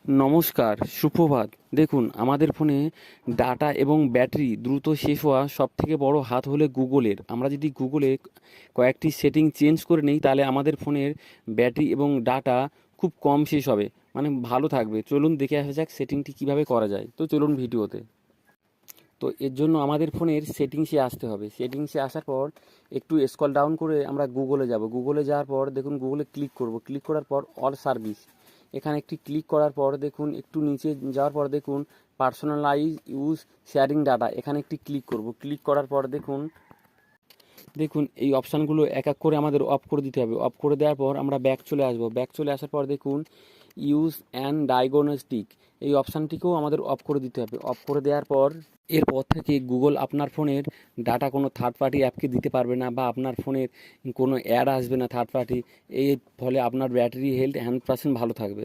নমস্কার, সুপ্রভাত। দেখুন, আমাদের ফোনে ডাটা এবং ব্যাটারি দ্রুত শেষ হওয়া সবথেকে বড় হাত হলো গুগলের। আমরা যদি গুগলে কয়েকটি সেটিং চেঞ্জ করে নিই, তাহলে আমাদের ফোনের ব্যাটারি এবং ডাটা খুব কম শেষ হবে, মানে ভালো থাকবে। চলুন দেখে আসা যাক সেটিংটি কীভাবে করা যায়। তো চলুন ভিডিওতে। তো এর জন্য আমাদের ফোনের সেটিংসে আসতে হবে। সেটিংসে আসার পর একটু স্ক্রল ডাউন করে আমরা গুগলে যাব। গুগলে যাওয়ার পর দেখুন গুগলে ক্লিক করব। ক্লিক করার পর অল সার্ভিস, এখানে একটি ক্লিক করার পর দেখুন একটু নিচে যাওয়ার পর দেখুন পার্সোনালাইজ ইউজ শেয়ারিং ডাটা, এখানে একটি ক্লিক করব। ক্লিক করার পর দেখুন দেখুন এই অপশানগুলো এক এক করে আমাদের অফ করে দিতে হবে। অফ করে দেওয়ার পর আমরা ব্যাক চলে আসব। ব্যাক চলে আসার পর দেখুন ইউজ অ্যান্ড ডায়াগনস্টিক, এই অপশানটিকেও আমাদের অফ করে দিতে হবে। অফ করে দেওয়ার পর এরপর থেকে গুগল আপনার ফোনের ডাটা কোনো থার্ড পার্টি অ্যাপকে দিতে পারবে না, বা আপনার ফোনের কোনো অ্যাড আসবে না থার্ড পার্টি। এর ফলে আপনার ব্যাটারি হেলথ 100% ভালো থাকবে।